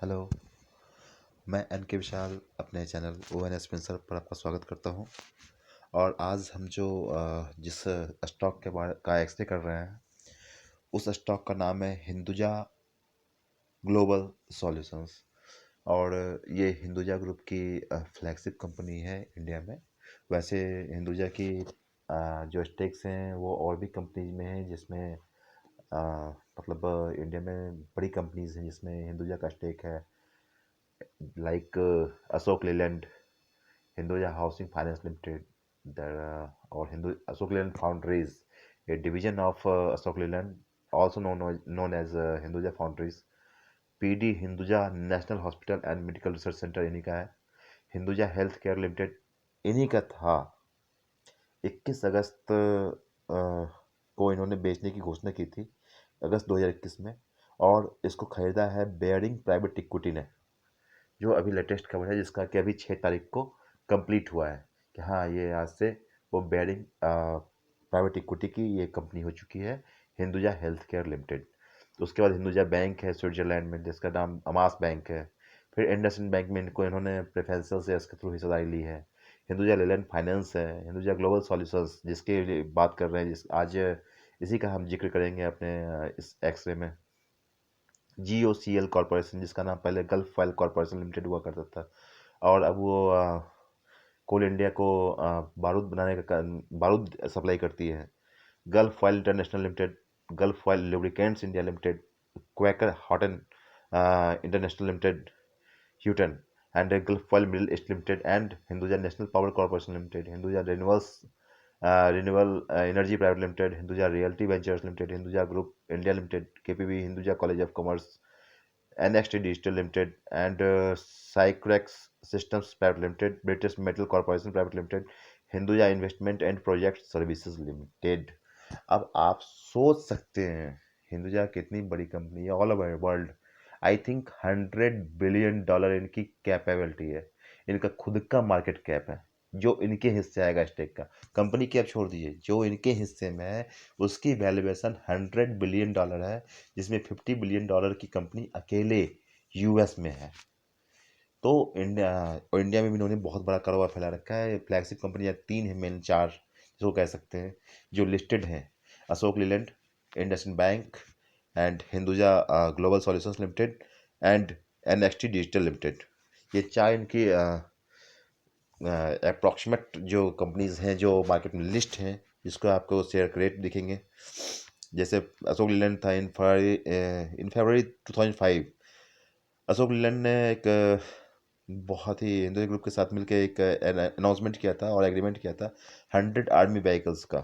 Hello, मैं N के विशाल अपने चैनल ओ एन स्पेंसर पर आपका स्वागत करता हूं। और आज हम जो जिस स्टॉक के बारे का एक्सरे कर रहे हैं, उस स्टॉक का नाम है हिंदुजा ग्लोबल सॉल्यूशंस। और ये हिंदुजा ग्रुप की फ्लैगशिप कंपनी है इंडिया में। वैसे हिंदुजा की जो स्टेक्स हैं वो और भी कंपनीज में हैं, जिसमें मतलब इंडिया में बड़ी कंपनीज हैं जिसमें हिंदुजा का स्टेक है, like Ashok Leyland, Hinduja Housing Finance Limited, or Hindu Ashok Leyland Foundries, a division of Ashok Leyland, also known as Hinduja Foundries. PD Hinduja National Hospital and Medical Research Center इन्हीं का है। Hinduja Health Care Limited इन्हीं का था। 21 अगस्त को इन्होंने बेचने की घोषणा की थी, अगस्त 2021 में। और इसको खरीदा है बेयरिंग प्राइवेट इक्विटी ने, जो अभी लेटेस्ट खबर है, जिसका कि अभी 6 तारीख को कंप्लीट हुआ है कि हाँ, ये आज से वो बेयरिंग प्राइवेट इक्विटी की ये कंपनी हो चुकी है, हिंदुजा हेल्थ केयर लिमिटेड। तो उसके बाद हिंदुजा बैंक है स्विट्जरलैंड में, जिसका नाम अमास बैंक है। फिर इंडसइंड बैंक में इन्होंने प्रेफरेंशियल शेयर्स के थ्रू हिस्सेदारी ली है। हिंदुजा लेलैंड फाइनेंस है, हिंदुजा ग्लोबल सॉल्यूशंस जिसके लिए बात कर रहे हैं, जिस आज इसी का हम जिक्र करेंगे अपने इस एक्सरे में। GOCL कॉरपोरेशन, जिसका नाम पहले गल्फ ऑयल कॉरपोरेशन लिमिटेड हुआ करता था, और अब वो कोल इंडिया को बारूद बनाने का बारूद सप्लाई करती है। Gulf oil international limited, gulf oil lubricants India limited, Quaker Horton international limited, Houghton and gulf oil middle east limited, and Hinduja national power corporation limited, Hinduja renewable energy private limited, Hinduja realty ventures limited, Hinduja group India limited, KPB, Hinduja college of commerce, NXT Digital Limited, and Cycrex Systems Private Limited, British Metal Corporation Private Limited, Hinduja investment and project services limited. अब आप सोच सकते हैं हिंदुजा कितनी बड़ी company है all over world. I think $100 billion इनकी capability है, इनका खुद का मार्केट कैप है जो इनके हिस्से आएगा स्टेक का। कंपनी की आप छोड़ दीजिए, जो इनके हिस्से में है उसकी वैल्यूएशन $100 बिलियन है, जिसमें $50 बिलियन की कंपनी अकेले US में है। तो इंडिया में भी इन्होंने बहुत बड़ा कारोबार फैला रखा है। फ्लैगशिप कंपनियाँ 3 हैं, मेन 4 जिसको कह सकते हैं, जो लिस्टेड हैं: Ashok Leyland, IndusInd bank, and Hinduja global solutions limited, and NXT digital limited. ये 4 इनकी अप्रॉक्सीमेट जो कंपनीज हैं जो मार्केट में लिस्ट हैं, जिसको आपको शेयर क्रेट दिखेंगे। जैसे अशोक लेलैंड था इन फरवरी 2005, अशोक लेलैंड ने एक बहुत ही हिंदू ग्रुप के साथ मिलकर एक अनाउंसमेंट किया था और एग्रीमेंट किया था 100 आर्मी व्हीकल्स का,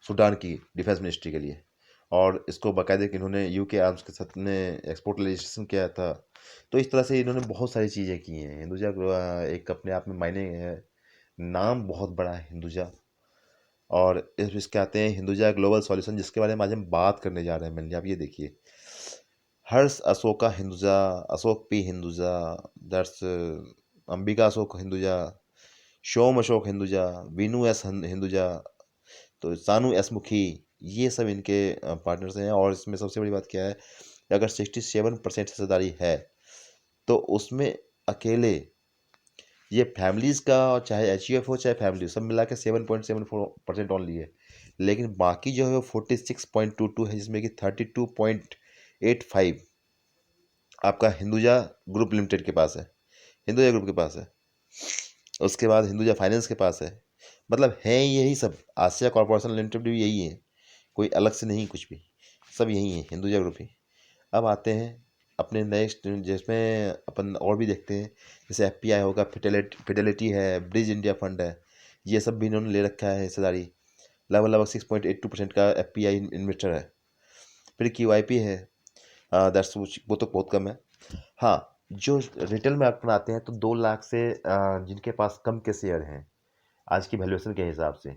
सूडान की डिफेंस मिनिस्ट्री के लिए। और इसको बाकायदे कि इन्होंने UK आर्म्स के साथ ने एक्सपोर्ट रजिस्ट्रेशन किया था। तो इस तरह से इन्होंने बहुत सारी चीज़ें की हैं। हिंदुजा एक अपने आप में मायने है, नाम बहुत बड़ा है हिंदुजा। और इसके आते हैं हिंदुजा ग्लोबल सॉल्यूशन, जिसके बारे में आज हम बात करने जा रहे हैं। मैंने आप ये देखिए, Harsh Ashoka Hinduja, Ashok P Hinduja, that's Ambika Ashok Hinduja, Som Ashok Hinduja, Vinu S Hinduja, तो सानू एस मुखी, ये सब इनके पार्टनर्स हैं। और इसमें सबसे बड़ी बात क्या है, अगर 67% हिस्सेदारी है तो उसमें अकेले ये फैमिलीज का, चाहे HUF हो चाहे फैमिली, सब मिला के 7.74% ओनली है। लेकिन बाकी जो है वो 46.22 है, जिसमें कि 32.85 आपका हिंदुजा ग्रुप लिमिटेड के पास है, हिंदुजा ग्रुप के पास है। उसके बाद हिंदुजा फाइनेंस के पास है। मतलब है यही सब, आसिया कॉर्पोरेशन लिमिटेड भी यही है, कोई अलग से नहीं, कुछ भी, सब यही है, हिंदुजा ग्रुप ही। अब आते हैं अपने नेक्स्ट, जिसमें अपन और भी देखते हैं, जैसे FPI होगा, फिडेलिटी है, ब्रिज इंडिया फंड है, ये सब भी इन्होंने ले रखा है हिस्सेदारी। लगभग 6.82% का FPI इन्वेस्टर है। फिर QIP है, दैट्स वो तो बहुत कम है। हाँ, जो रिटेल में अपन आते हैं तो 2 लाख से जिनके पास कम के शेयर हैं आज की वैल्यूएशन के हिसाब से,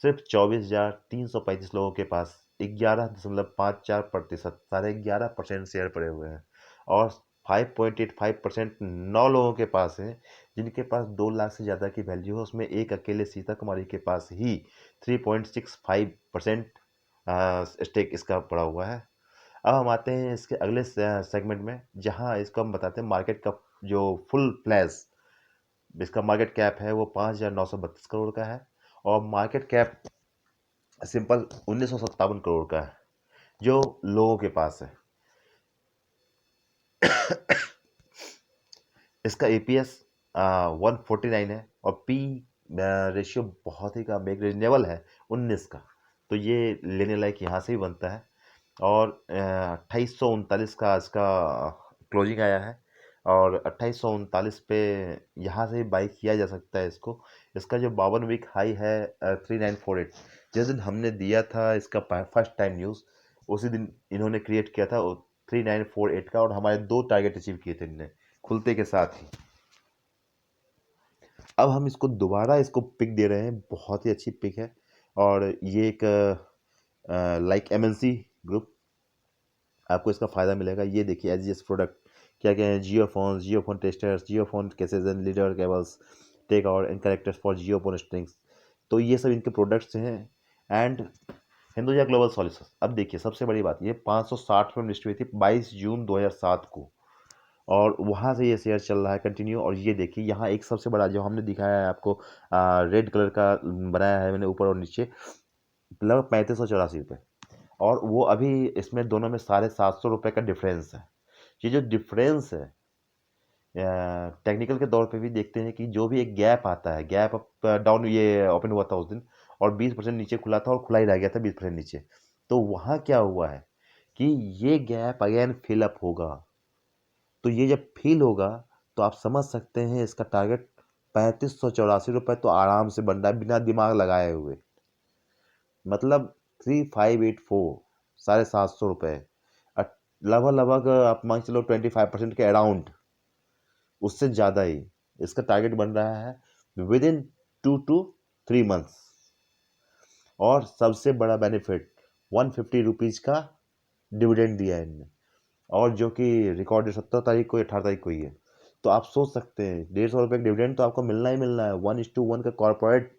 सिर्फ 24,335 लोगों के पास 11.54%, 11.5% शेयर पड़े हुए हैं। और 5.85% 9 लोगों के पास है जिनके पास 2 लाख से ज़्यादा की वैल्यू है। उसमें एक अकेले सीता कुमारी के पास ही 3.65% स्टेक इसका पड़ा हुआ है। अब हम आते हैं इसके अगले सेगमेंट में, जहां इसको हम बताते हैं मार्केट का जो फुल फ्लैश। इसका मार्केट कैप है वो 5,932 करोड़ का है, और मार्केट कैप सिंपल 1957 करोड़ का है जो लोगों के पास है। इसका एपीएस 149 है, और पी रेशियो बहुत ही कम, एक रीजनेबल है 19 का। तो ये लेने लायक यहाँ से ही बनता है। और 2839 का इसका क्लोजिंग आया है, और 2839 पे यहाँ से बाई किया जा सकता है इसको। इसका जो 52 वीक हाई है 3948, जिस दिन हमने दिया था इसका फर्स्ट टाइम न्यूज़, उसी दिन इन्होंने क्रिएट किया था 3948 का, और हमारे 2 टारगेट अचीव किए थे इनने खुलते के साथ ही। अब हम इसको दोबारा इसको पिक दे रहे हैं, बहुत ही अच्छी पिक है। और ये एक लाइक एमएनसी ग्रुप, आपको इसका फ़ायदा मिलेगा। ये देखिए एजीएस प्रोडक्ट क्या क्या है, Jio phone testers, Jio phone cases and leader cables, tech और in connectors for Jio phone strings. तो ये सब इनके प्रोडक्ट्स हैं। एंड हिंदुजा ग्लोबल सॉल्यूशन, अब देखिए सबसे बड़ी बात, ये 560 में लिस्ट हुई थी 22 जून 2007 को, और वहाँ से ये शेयर चल रहा है कंटिन्यू। और ये देखिए यहाँ एक सबसे बड़ा जो हमने दिखाया है आपको, रेड कलर का बनाया है मैंने ऊपर और नीचे, लगभग 3584 रुपये। और वो अभी इसमें दोनों में 750 रुपये का डिफरेंस है। ये जो डिफरेंस है, टेक्निकल के तौर पे भी देखते हैं कि जो भी एक गैप आता है, गैप अप डाउन ये ओपन हुआ था उस दिन, और 20% नीचे खुला था, और खुला ही रह गया था 20% नीचे। तो वहाँ क्या हुआ है कि ये गैप अगेन फिल अप होगा। तो ये जब फिल होगा तो आप समझ सकते हैं इसका टारगेट 3584 रुपये तो आराम से बन रहा है बिना दिमाग लगाए हुए। मतलब 3584, 750 रुपये, लगभग लगभग आप मान के चलो 25% के अराउंड, उससे ज़्यादा ही इसका टारगेट बन रहा है विद इन 2 to 3 मंथ्स। और सबसे बड़ा बेनिफिट 150 रुपीज़ का डिविडेंड दिया है इनने, और जो कि रिकॉर्ड 17 तारीख को 18 तारीख को ही है। तो आप सोच सकते हैं 150 रुपये का डिविडेंड तो आपको मिलना ही मिलना है। 1:1 का कॉर्पोरेट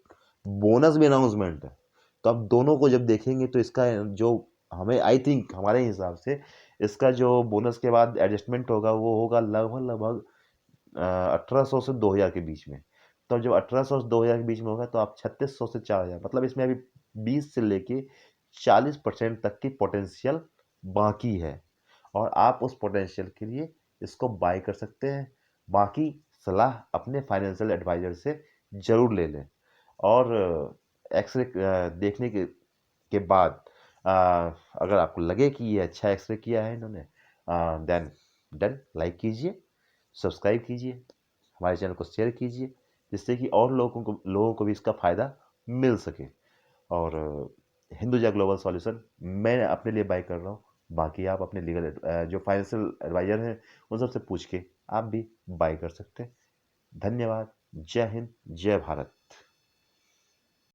बोनस भी अनाउंसमेंट है। तो आप दोनों को जब देखेंगे तो इसका जो हमें आई थिंक हमारे हिसाब से इसका जो बोनस के बाद एडजस्टमेंट होगा वो होगा लगभग लगभग 1800 से 2000 के बीच में। तो जब 1800 से 2000 के बीच में होगा तो आप 3600 से 4000, मतलब इसमें अभी 20 से लेके 40% तक की पोटेंशियल बाकी है, और आप उस पोटेंशियल के लिए इसको बाय कर सकते हैं। बाकी सलाह अपने फाइनेंशियल एडवाइजर से ज़रूर ले लें। और एक्सरे देखने के बाद अगर आपको लगे कि ये अच्छा एक्सरे किया है इन्होंने, देन डन, लाइक कीजिए, सब्सक्राइब कीजिए, हमारे चैनल को शेयर कीजिए, जिससे कि और लोगों को भी इसका फ़ायदा मिल सके। और हिंदुजा ग्लोबल सॉल्यूशन मैं अपने लिए बाय कर रहा हूँ। बाकी आप अपने लीगल जो फाइनेंशियल एडवाइजर हैं उन सबसे पूछ के आप भी बाय कर सकते हैं। धन्यवाद। जय हिंद, जय भारत।